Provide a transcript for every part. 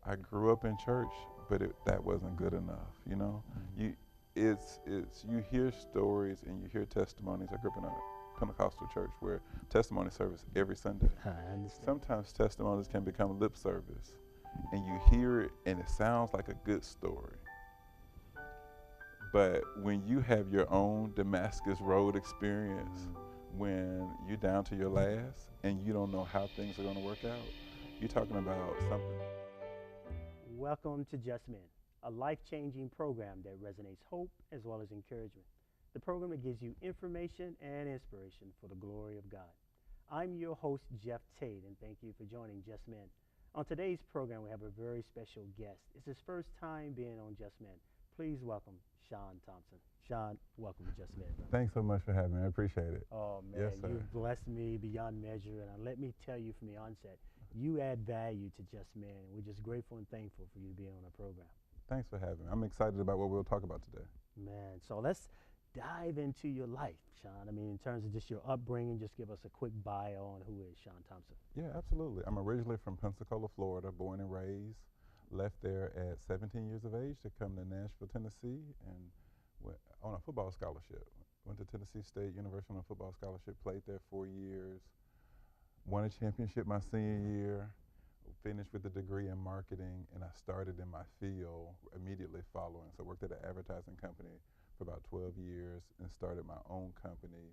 I grew up in church, but that wasn't good enough. You know, you it's you hear stories and you hear testimonies. I grew up in a Pentecostal church where testimony service every Sunday. I understand. Sometimes testimonies can become lip service, and you hear it and it sounds like a good story. But when you have your own Damascus Road experience, when you're down to your last and you don't know how things are going to work out, you're talking about something. Welcome to Just Men, a life-changing program that resonates hope as well as encouragement. The program that gives you information and inspiration for the glory of God. I'm your host, Jeff Tate, and thank you for joining Just Men. On today's program, we have a very special guest. It's his first time being on Just Men. Please welcome Shawn Thompson. Shawn, welcome to Just Men. Thanks so much for having me. I appreciate it. Oh, man, Yes, sir. you've blessed me beyond measure, and let me tell you from the onset, you add value to Just Men, and we're just grateful and thankful for you being on our program. Thanks for having me. I'm excited about what we'll talk about today. Man, so let's dive into your life, Shawn. I mean, in terms of just your upbringing, just give us a quick bio on who is Shawn Thompson. Yeah, absolutely. I'm originally from Pensacola, Florida, born and raised. Left there at 17 years of age to come to Nashville, Tennessee, and went on a football scholarship. Went to Tennessee State University on a football scholarship, played there 4 years, won a championship my senior year, finished with a degree in marketing, and I started in my field immediately following. So I worked at an advertising company for about 12 years and started my own company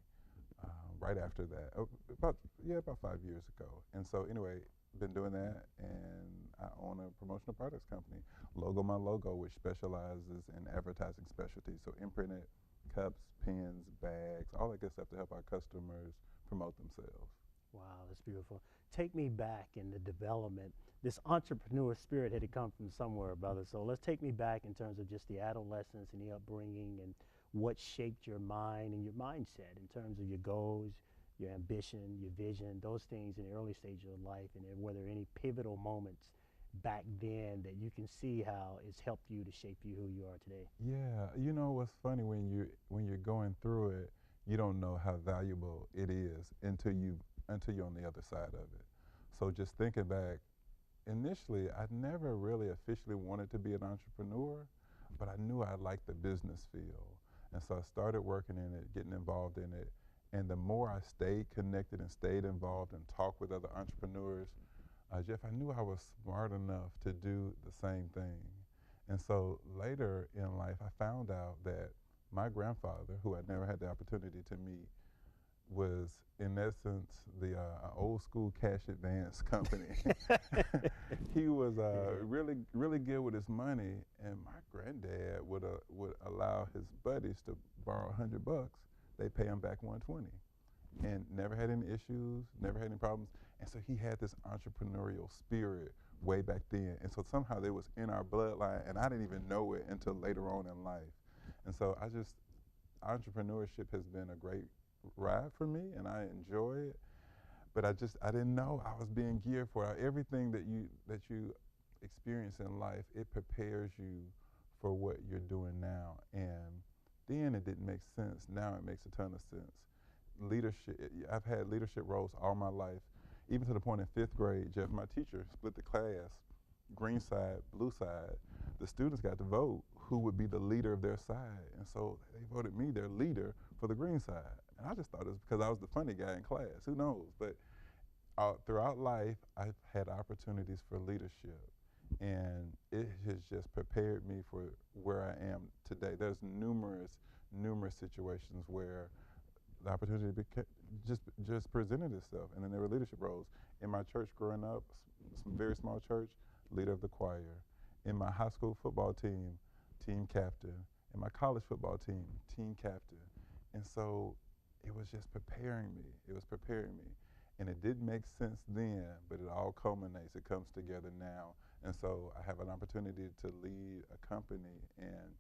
right after that, about 5 years ago. And so anyway, been doing that, and I own a promotional products company, LogoMyLogo, which specializes in advertising specialties, so imprinted cups, pens, bags, all that good stuff to help our customers promote themselves. Wow, that's beautiful. Take me back in the development. This entrepreneur spirit had to come from somewhere, brother. So let's take me back in terms of just the adolescence and the upbringing and what shaped your mind and your mindset in terms of your goals, your ambition, your vision, those things in the early stages of life, and then were there any pivotal moments back then that you can see how it's helped you to shape you who you are today? Yeah, you know what's funny, when you're going through it, you don't know how valuable it is until you're on the other side of it. So just thinking back, initially I never really officially wanted to be an entrepreneur, but I knew I liked the business field. And so I started working in it, getting involved in it. And the more I stayed connected and stayed involved and talked with other entrepreneurs, Jeff, I knew I was smart enough to do the same thing. And so later in life, I found out that my grandfather, who I never had the opportunity to meet, was in essence the old school cash advance company. He was really good with his money, and my granddad would allow his buddies to borrow $100. They pay him back 120, and never had any issues, never had any problems. And so he had this entrepreneurial spirit way back then, and so somehow they was in our bloodline, and I didn't even know it until later on in life. And so entrepreneurship has been a great ride for me, and I enjoy it. But I didn't know I was being geared for it. Everything that you experience in life, it prepares you for what you're doing now. And then it didn't make sense. Now it makes a ton of sense. Leadership, I've had leadership roles all my life, even to the point in 5th grade, Jeff, my teacher split the class, green side, blue side. The students got to vote who would be the leader of their side. And so they voted me their leader for the green side. And I just thought it was because I was the funny guy in class. Who knows? But throughout life, I've had opportunities for leadership. And it has just prepared me for where I am today. There's numerous situations where the opportunity just presented itself, and then there were leadership roles. In my church growing up, some very small church, leader of the choir. In my high school football team, team captain. In my college football team, team captain. And so it was just preparing me. It was preparing me. And it didn't make sense then, but it all culminates. It comes together now. And so I have an opportunity to lead a company, and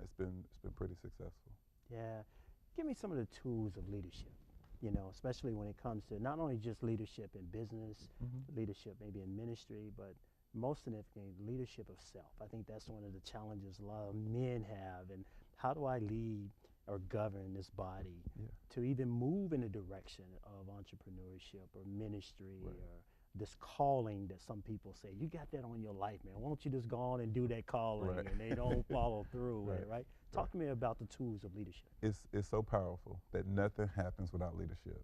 it's been pretty successful. Yeah. Give me some of the tools of leadership, especially when it comes to not only just leadership in business, leadership maybe in ministry, but most significantly, leadership of self. I think that's one of the challenges a lot of men have. And how do I lead or govern this body to even move in the direction of entrepreneurship or ministry or this calling that some people say, you got that on your life, man. Why don't you just go on and do that calling? Right. And they don't follow through with it, Right. right? Talk to me about the tools of leadership. It's so powerful that nothing happens without leadership.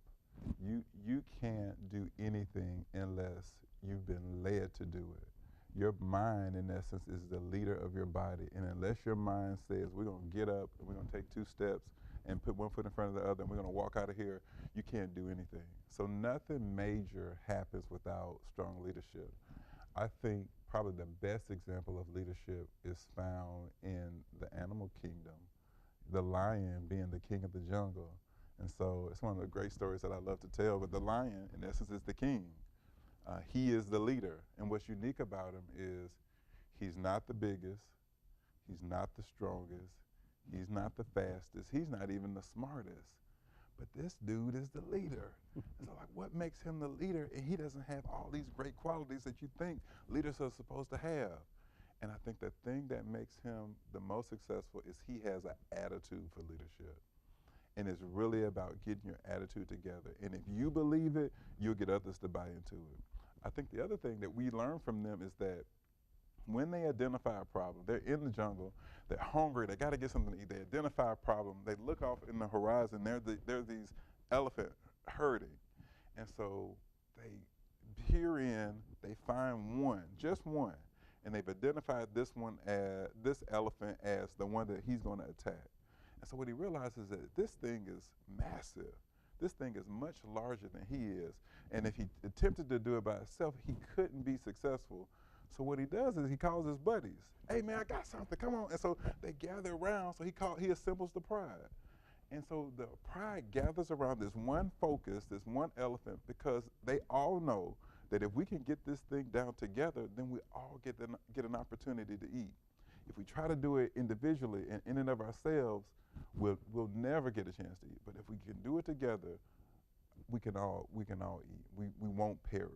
You can't do anything unless you've been led to do it. Your mind, in essence, is the leader of your body, and unless your mind says we're going to get up and we're going to take 2 steps and put one foot in front of the other and we're going to walk out of here, you can't do anything. So nothing major happens without strong leadership. I think probably the best example of leadership is found in the animal kingdom, the lion being the king of the jungle. And so it's one of the great stories that I love to tell, but the lion, in essence, is the king. He is the leader, and what's unique about him is he's not the biggest, he's not the strongest, he's not the fastest, he's not even the smartest, but this dude is the leader. So like, what makes him the leader? And he doesn't have all these great qualities that you think leaders are supposed to have. And I think the thing that makes him the most successful is he has an attitude for leadership. And it's really about getting your attitude together. And if you believe it, you'll get others to buy into it. I think the other thing that we learn from them is that when they identify a problem, they're in the jungle, they're hungry, they got to get something to eat, they identify a problem, they look off in the horizon, there's these elephant herding. And so they peer in, they find one, just one, and they've identified this elephant as the one that he's going to attack. And so what he realizes is that this thing is massive. This thing is much larger than he is. And if he attempted to do it by himself, he couldn't be successful. So what he does is he calls his buddies. Hey man, I got something, come on. And so they gather around, so he assembles the pride. And so the pride gathers around this one focus, this one elephant, because they all know that if we can get this thing down together, then we all get an opportunity to eat. If we try to do it individually and in and of ourselves, we'll never get a chance to eat. But if we can do it together, we can all eat. We won't perish.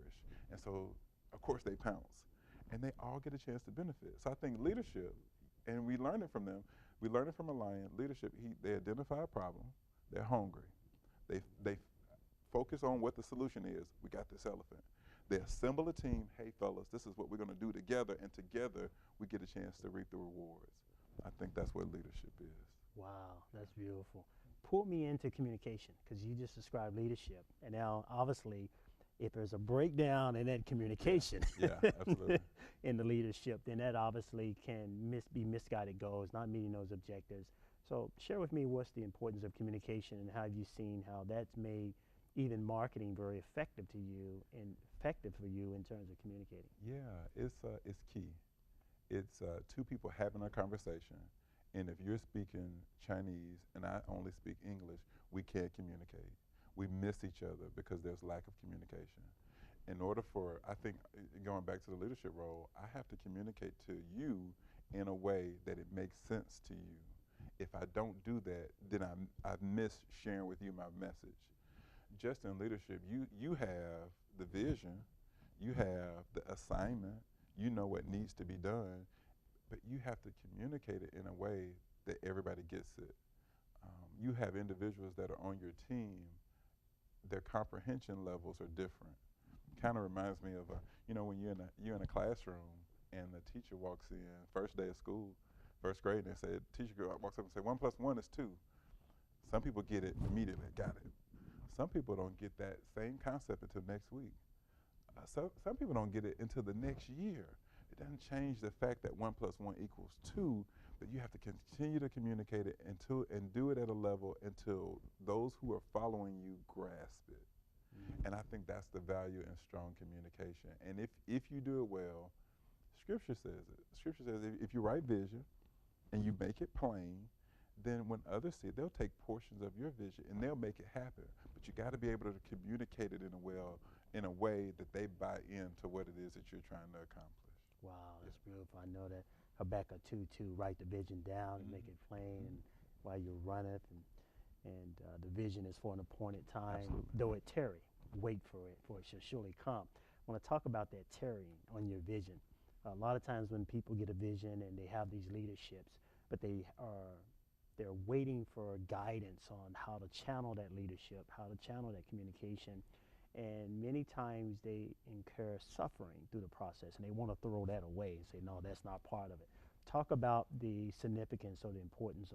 And so, of course, they pounce. And they all get a chance to benefit. So I think leadership, and we learn it from them. We learn it from a lion. Leadership, they identify a problem. They're hungry. They focus on what the solution is. We got this elephant. They assemble a team. Hey, fellas, this is what we're going to do together. And together, we get a chance to reap the rewards. I think that's what leadership is. Wow, that's beautiful. Pull me into communication, because you just described leadership. And now, obviously, if there's a breakdown in that communication Yeah, absolutely. in the leadership, then that obviously can be misguided goals, not meeting those objectives. So share with me what's the importance of communication, and how have you seen how that's made even marketing very effective to you and effective for you in terms of communicating? Yeah, it's key. It's 2 people having a conversation, and if you're speaking Chinese and I only speak English, we can't communicate. We miss each other because there's lack of communication. In order for, I think, going back to the leadership role, I have to communicate to you in a way that it makes sense to you. If I don't do that, then I've missed sharing with you my message. Just in leadership, you have the vision, you have the assignment, you know what needs to be done, but you have to communicate it in a way that everybody gets it. You have individuals that are on your team, their comprehension levels are different. Kind of reminds me of, when you're in a classroom and the teacher walks in, first day of school, first grade, and the teacher walks up and says, 1 + 1 is 2. Some people get it immediately, got it. Some people don't get that same concept until next week. Some people don't get it until the next year. It doesn't change the fact that 1 + 1 = 2, but you have to continue to communicate it and do it at a level until those who are following you grasp it. Mm-hmm. And I think that's the value in strong communication. And if you do it well, Scripture says it. Scripture says if you write vision and you make it plain, then when others see it, they'll take portions of your vision and they'll make it happen. But you got to be able to communicate it in a way that they buy into what it is that you're trying to accomplish. Wow, that's beautiful. I know that Habakkuk 2:2, write the vision down and make it plain, and while you runneth, and the vision is for an appointed time. Absolutely. Though it tarry, wait for it shall surely come. I want to talk about that tarrying on your vision. A lot of times when people get a vision and they have these leaderships, but they're waiting for guidance on how to channel that leadership, how to channel that communication. And many times they incur suffering through the process, and they want to throw that away and say, no, that's not part of it. Talk about the significance or the importance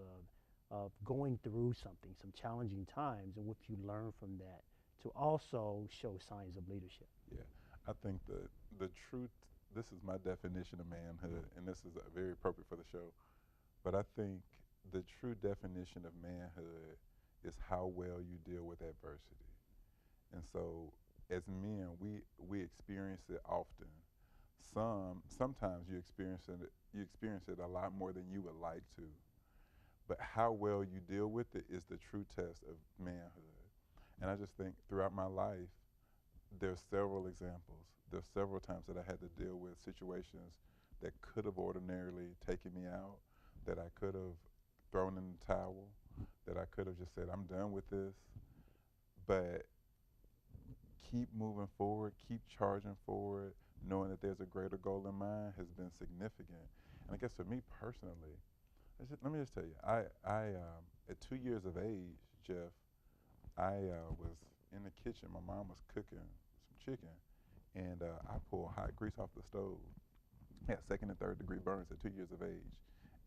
of going through something, some challenging times, and what you learn from that to also show signs of leadership. Yeah, I think the truth. This is my definition of manhood, and this is very appropriate for the show. But I think the true definition of manhood is how well you deal with adversity. And so, as men, we experience it often. Sometimes you experience it a lot more than you would like to. But how well you deal with it is the true test of manhood. And I just think throughout my life, there's several examples. There's several times that I had to deal with situations that could have ordinarily taken me out, that I could have thrown in the towel, that I could have just said, I'm done with this. But keep moving forward, keep charging forward, knowing that there's a greater goal in mind has been significant. And I guess for me personally, let me just tell you, at 2 years of age, Jeff, I was in the kitchen. My mom was cooking some chicken, and I pulled hot grease off the stove. I had second and third degree burns at 2 years of age.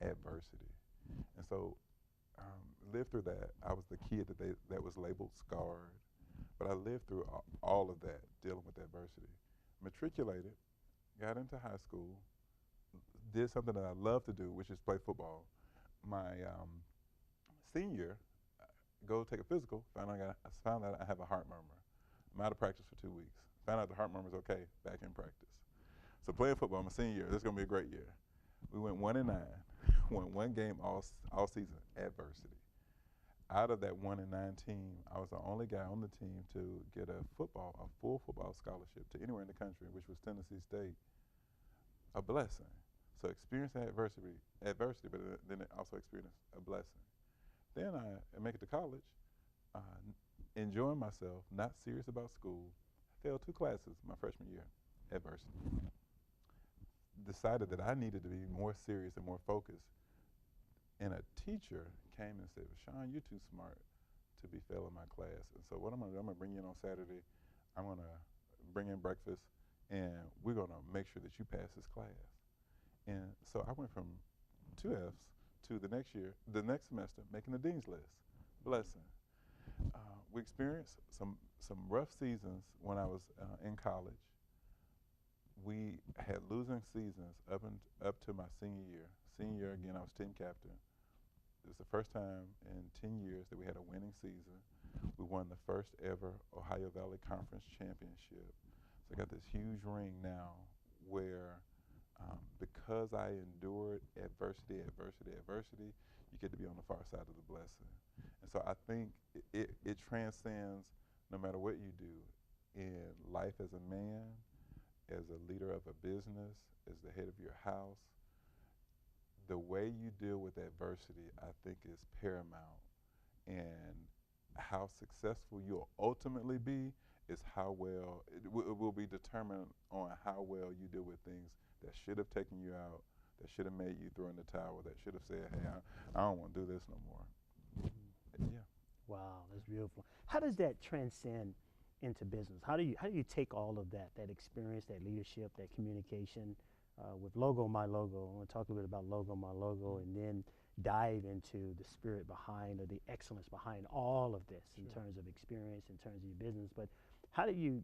Adversity. And so lived through that. I was the kid that was labeled scarred, but I lived through all of that, dealing with adversity. Matriculated, got into high school, did something that I love to do, which is play football. My senior, go take a physical, found out I have a heart murmur. I'm out of practice for 2 weeks. Found out the heart murmur is okay, back in practice. So playing football, my senior year, this is going to be a great year. We went 1-9, won one game all season, adversity. Out of that 1-9 team, I was the only guy on the team to get a full football scholarship to anywhere in the country, which was Tennessee State, a blessing. So experiencing adversity, but then also experienced a blessing. Then I make it to college, enjoying myself, not serious about school. I failed 2 classes my freshman year, adversity. Decided that I needed to be more serious and more focused. And a teacher came and said, well, Shawn, you're too smart to be failing my class. And so what I'm going to do, I'm going to bring you in on Saturday. I'm going to bring in breakfast, and we're going to make sure that you pass this class. And so I went from 2 Fs to the next semester, making the dean's list. Blessing. We experienced some rough seasons when I was in college. We had losing seasons up to my senior year. Senior year, again, I was team captain. It was the first time in 10 years that we had a winning season. We won the first ever Ohio Valley Conference Championship. So I got this huge ring now where because I endured adversity, you get to be on the far side of the blessing. And so I think it transcends no matter what you do in life as a man, as a leader of a business, as the head of your house. The way you deal with adversity, I think, is paramount. And how successful you'll ultimately be is how well, it will be determined on how well you deal with things that should have taken you out, that should have made you throw in the towel, that should have said, hey, I don't want to do this no more. Yeah. Wow, that's beautiful. How does that transcend into business? How do you take all of that experience, that leadership, that communication with LogoMyLogo? I want to talk a little bit about LogoMyLogo, and then dive into the spirit behind, or the excellence behind all of this in terms of experience, in terms of your business. But how do you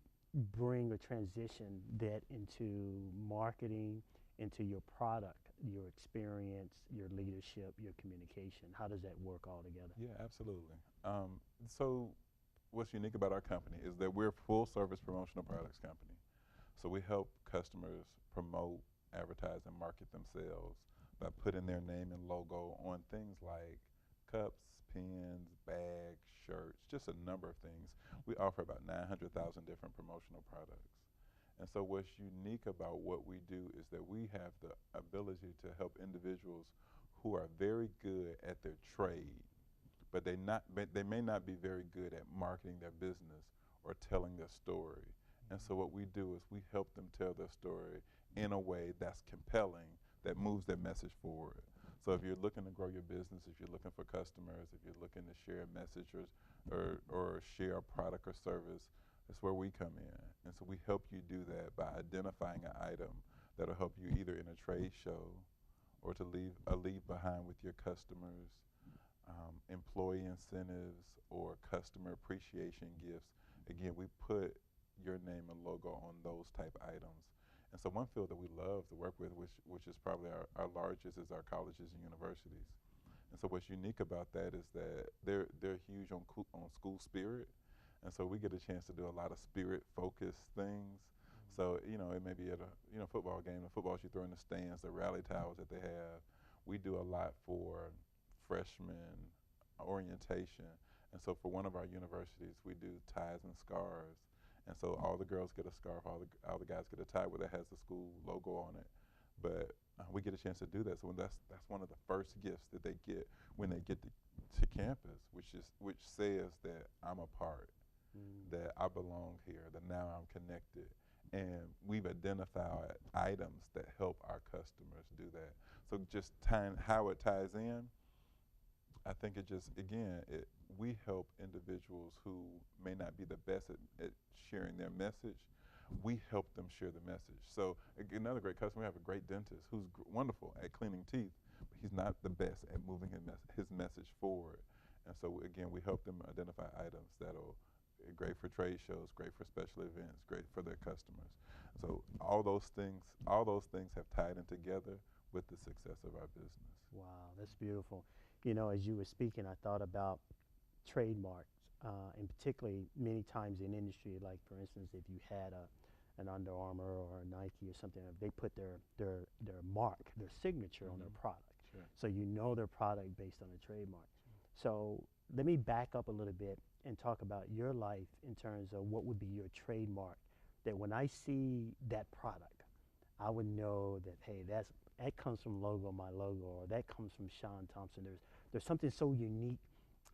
bring or transition that into marketing, into your product, your experience, your leadership, your communication? How does that work all together? Yeah, absolutely. So what's unique about our company is that we're a full-service promotional products company. So we help customers promote, advertise, and market themselves by putting their name and logo on things like cups, pens, bags, shirts, just a number of things. We offer about 900,000 different promotional products. And so what's unique about what we do is that we have the ability to help individuals who are very good at their trade, but they may not be very good at marketing their business or telling their story. And so what we do is we help them tell their story in a way that's compelling, that moves their message forward. So if you're looking to grow your business, if you're looking for customers, if you're looking to share a message or share a product or service, That's where we come in. And so we help you do that by identifying an item that'll help you either in a trade show or to leave behind with your customers, employee incentives or customer appreciation gifts. Again, we put your name and logo on those type items. And so one field that we love to work with, which is probably our largest, is our colleges and universities. And so what's unique about that is that they're huge on school spirit. And so we get a chance to do a lot of spirit-focused things. So, it may be at a football game, the footballs you throw in the stands, the rally towels that they have. We do a lot for freshman orientation. And so for one of our universities, we do ties and scarves. And so all the girls get a scarf, all the guys get a tie where it has the school logo on it. But we get a chance to do that. So that's one of the first gifts that they get when they get to campus, which says that I'm a part, that I belong here, that now I'm connected. And we've identified items that help our customers do that. So just how it ties in, I think we help individuals who may not be the best at sharing their message. We help them share the message. So another great customer, we have a great dentist who's wonderful at cleaning teeth, but he's not the best at moving his message forward. And so again, we help them identify items that'll great for trade shows, great for special events, great for their customers. So all those things have tied in together with the success of our business. Wow, that's beautiful. As you were speaking, I thought about trademarks, and particularly many times in industry, like for instance, if you had an Under Armour or a Nike or something, they put their mark, their signature on their product. Sure. So their product based on a trademark. So let me back up a little bit and talk about your life in terms of what would be your trademark, that when I see that product, I would know that, hey, that comes from LogoMyLogo, or that comes from Shawn Thompson. There's something so unique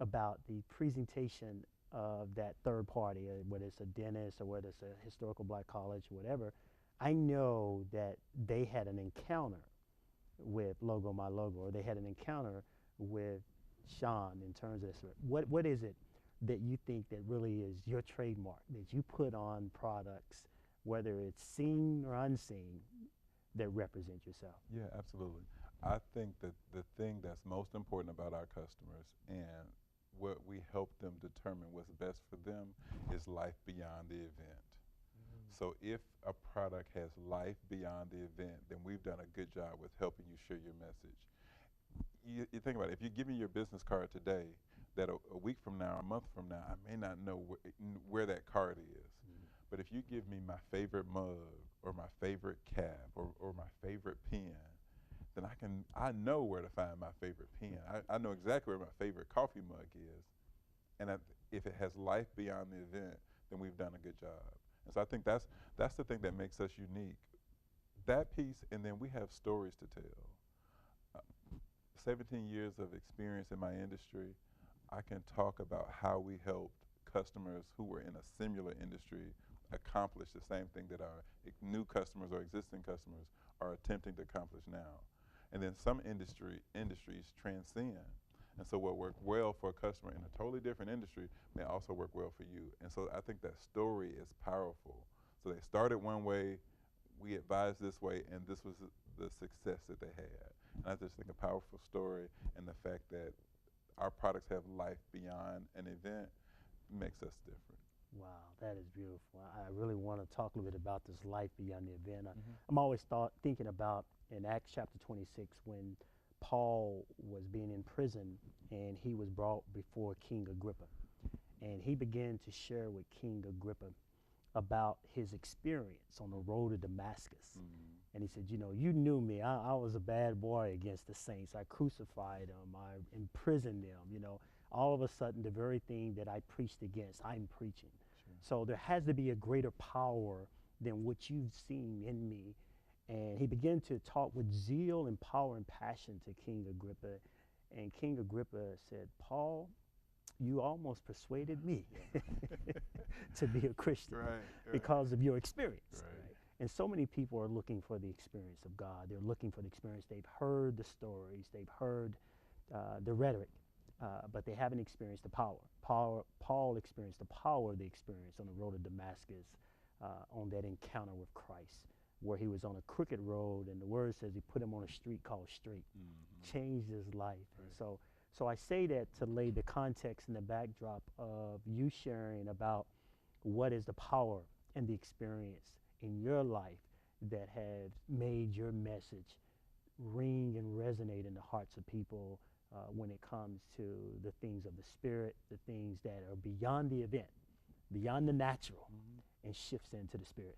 about the presentation of that third party, whether it's a dentist or whether it's a historical black college or whatever. I know that they had an encounter with LogoMyLogo, or they had an encounter with Shawn in terms of this. What is it that you think that really is your trademark that you put on products, whether it's seen or unseen, that represent yourself? Yeah, absolutely. I think that the thing that's most important about our customers and what we help them determine what's best for them is life beyond the event. So if a product has life beyond the event, then we've done a good job with helping you share your message. You think about it, if you give me your business card today, that a week from now, a month from now, I may not know where that card is. But if you give me my favorite mug or my favorite cap or my favorite pen, then I know where to find my favorite pen. I know exactly where my favorite coffee mug is. And if it has life beyond the event, then we've done a good job. And so I think that's the thing that makes us unique. That piece, and then we have stories to tell. 17 years of experience in my industry, I can talk about how we helped customers who were in a similar industry accomplish the same thing that our new customers or existing customers are attempting to accomplish now. And then some industries transcend. And so what worked well for a customer in a totally different industry may also work well for you. And so I think that story is powerful. So they started one way, we advised this way, and this was the success that they had. And I just think a powerful story, and the fact that our products have life beyond an event makes us different. Wow, that is beautiful. I really want to talk a little bit about this life beyond the event. I'm always thinking about in Acts chapter 26 when Paul was being in prison and he was brought before King Agrippa. And he began to share with King Agrippa about his experience on the road to Damascus. And he said, you knew me. I was a bad boy against the saints. I crucified them. I imprisoned them. All of a sudden, the very thing that I preached against, I'm preaching. Sure. So there has to be a greater power than what you've seen in me. And he began to talk with zeal and power and passion to King Agrippa. And King Agrippa said, Paul, you almost persuaded me to be a Christian because of your experience. Right. And so many people are looking for the experience of God. They're looking for the experience. They've heard the stories. They've heard the rhetoric. but they haven't experienced the power. Paul experienced the power of the experience on the road to Damascus, on that encounter with Christ, where he was on a crooked road, and the word says he put him on a street called Straight, changed his life. Right. And so I say that to lay the context and the backdrop of you sharing about what is the power and the experience in your life that have made your message ring and resonate in the hearts of people when it comes to the things of the spirit, the things that are beyond the event, beyond the natural, and shifts into the spirit.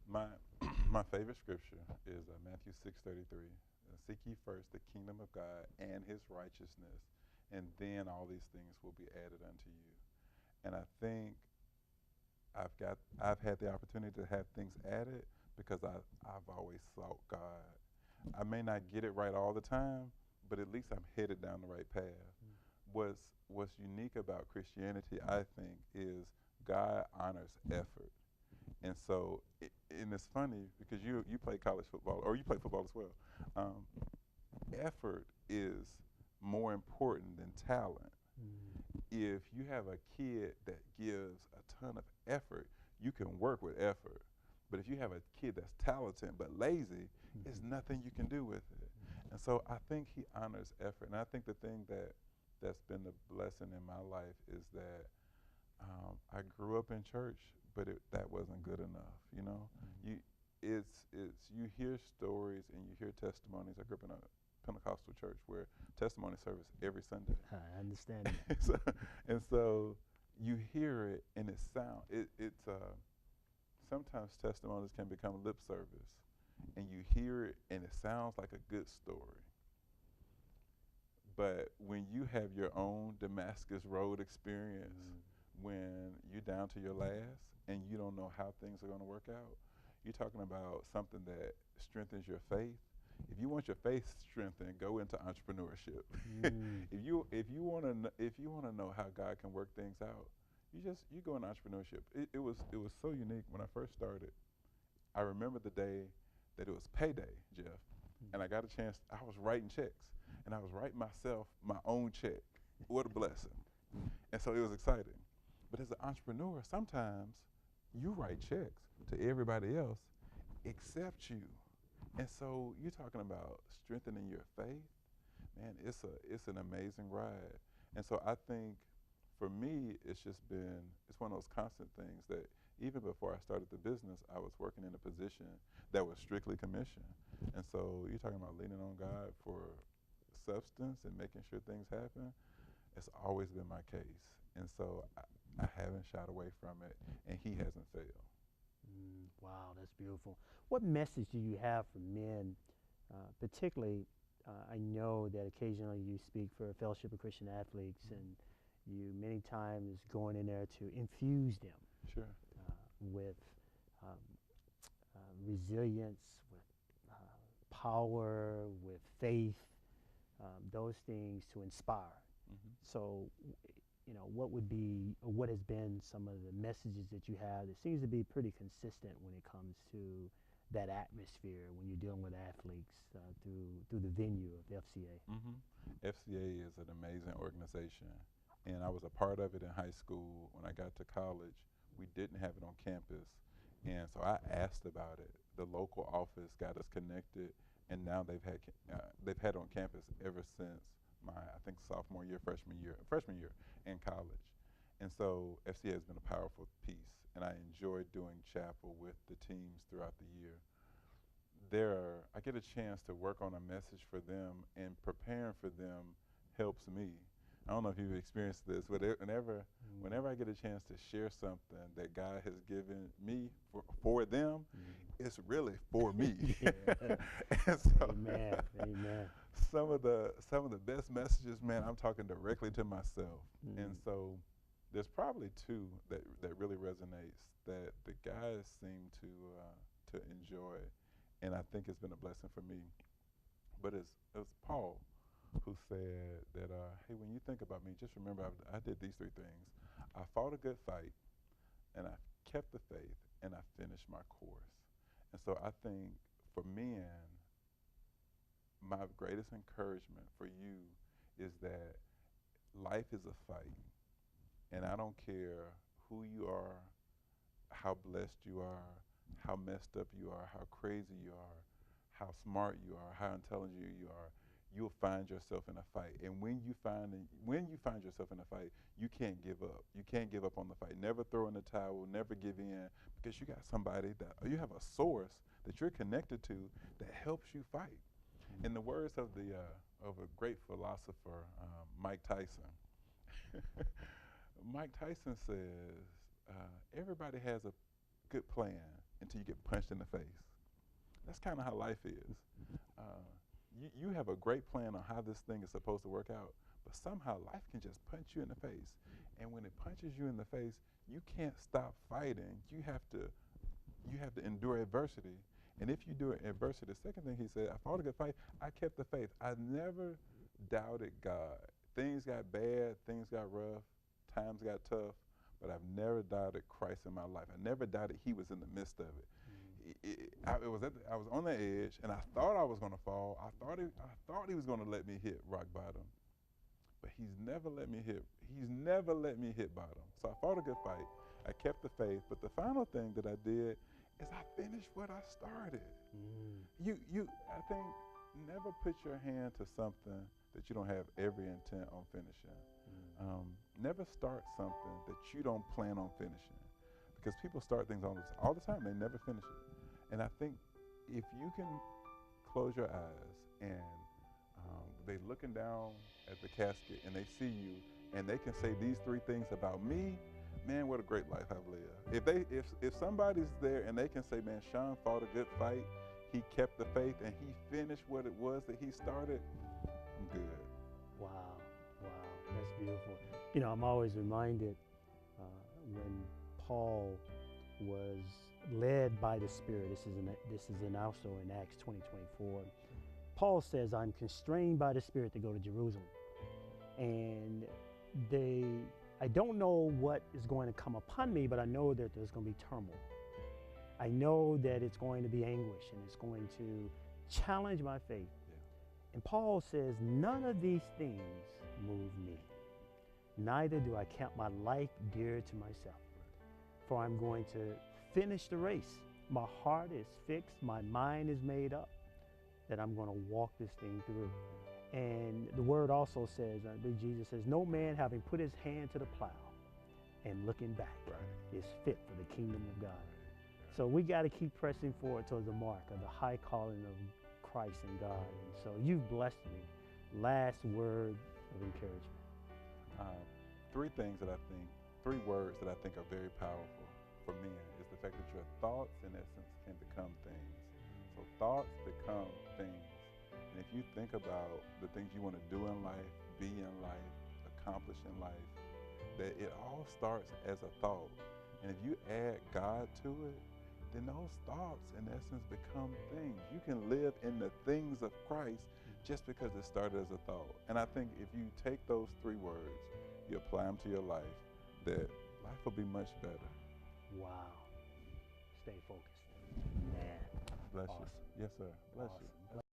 My favorite scripture is Matthew 6:33. Seek ye first the kingdom of God and his righteousness, and then all these things will be added unto you. And I think I've had the opportunity to have things added because I've always sought God. I may not get it right all the time, but at least I'm headed down the right path. What's unique about Christianity, I think, is God honors effort. And so, and it's funny because you play college football, or you play football as well. Effort is more important than talent. If you have a kid that gives a ton of effort, you can work with effort. But if you have a kid that's talented but lazy, there's nothing you can do with it. And so I think he honors effort. And I think the thing that's been the blessing in my life is that I grew up in church, but that wasn't good enough. You know, you hear stories and you hear testimonies. I grew up in a Pentecostal church where testimony service every Sunday. I understand that. and so you hear it and it's sometimes testimonies can become lip service, and you hear it and it sounds like a good story. But when you have your own Damascus Road experience, when you're down to your last and you don't know how things are going to work out, you're talking about something that strengthens your faith. If you want your faith strengthened, go into entrepreneurship. If you want to know how God can work things out, you go into entrepreneurship. It was so unique when I first started. I remember the day that it was payday, Jeff, and I got a chance. I was writing checks, and I was writing myself my own check. What a blessing! And so it was exciting. But as an entrepreneur, sometimes you write checks to everybody else except you. And so you're talking about strengthening your faith. Man, it's an amazing ride. And so I think for me, it's one of those constant things that even before I started the business, I was working in a position that was strictly commission. And so you're talking about leaning on God for substance and making sure things happen. It's always been my case. And so I haven't shied away from it, and he hasn't failed. Wow, that's beautiful. What message do you have for men, particularly, I know that occasionally you speak for a Fellowship of Christian Athletes, and you many times going in there to infuse them with resilience, with power, with faith, those things to inspire. So, you know, what has been some of the messages that you have that seems to be pretty consistent when it comes to that atmosphere when you're dealing with athletes through the venue of FCA? FCA is an amazing organization, and I was a part of it in high school. When I got to college, we didn't have it on campus, and so I asked about it. The local office got us connected, and now they've had it on campus ever since my, I think, sophomore year, freshman year in college. And so FCA has been a powerful piece, and I enjoy doing chapel with the teams throughout the year. I get a chance to work on a message for them, and preparing for them helps me. I don't know if you've experienced this, but whenever I get a chance to share something that God has given me for them, it's really for me. And so, Amen. Some of the best messages, man, I'm talking directly to myself. And so there's probably two that really resonates that the guys seem to enjoy, and I think it's been a blessing for me. But it was Paul who said that, hey, when you think about me, just remember I did these three things. I fought a good fight, and I kept the faith, and I finished my course. And so I think for men, my greatest encouragement for you is that life is a fight, and I don't care who you are, how blessed you are, how messed up you are, how crazy you are, how smart you are, how intelligent you are. You'll find yourself in a fight, and when you find yourself in a fight, you can't give up. You can't give up on the fight. Never throw in the towel. Never give in, because you got somebody you have a source that you're connected to that helps you fight. In the words of a great philosopher, Mike Tyson, Mike Tyson says, everybody has a good plan until you get punched in the face. That's kind of how life is. You have a great plan on how this thing is supposed to work out, but somehow life can just punch you in the face. And when it punches you in the face, you can't stop fighting. You have to endure adversity. And if you do adversity, the second thing he said, I fought a good fight, I kept the faith. I never doubted God. Things got bad, things got rough, times got tough, but I've never doubted Christ in my life. I never doubted he was in the midst of it. I was on the edge, and I thought I was going to fall. I thought he was going to let me hit rock bottom, but he's never let me hit bottom. So I fought a good fight. I kept the faith, but the final thing that I did is I finished what I started. I think never put your hand to something that you don't have every intent on finishing. Never start something that you don't plan on finishing, because people start things all the time, they never finish it. And I think if you can close your eyes and they looking down at the casket and they see you and they can say these three things about me, man, what a great life I've lived. If somebody's there and they can say, man, Shawn fought a good fight, he kept the faith, and he finished what it was that he started, I'm good. Wow, that's beautiful. You know, I'm always reminded when Paul was led by the Spirit. This is also in Acts 20:24. Paul says, I'm constrained by the Spirit to go to Jerusalem. And I don't know what is going to come upon me, but I know that there's going to be turmoil. I know that it's going to be anguish, and it's going to challenge my faith. Yeah. And Paul says, none of these things move me. Neither do I count my life dear to myself, for I'm going to finish the race. My heart is fixed, my mind is made up, that I'm going to walk this thing through. And the word also says, I believe Jesus says, no man having put his hand to the plow and looking back is fit for the kingdom of God. So we got to keep pressing forward towards the mark of the high calling of Christ and God. And so you've blessed me. Last word of encouragement. Three words that I think are very powerful for men is the fact that your thoughts, in essence, can become things. So thoughts become things. And if you think about the things you want to do in life, be in life, accomplish in life, that it all starts as a thought. And if you add God to it, then those thoughts, in essence, become things. You can live in the things of Christ just because it started as a thought. And I think if you take those three words, you apply them to your life, that life will be much better. Wow. Stay focused. Man. Bless awesome. you. Yes, sir. Bless awesome. you.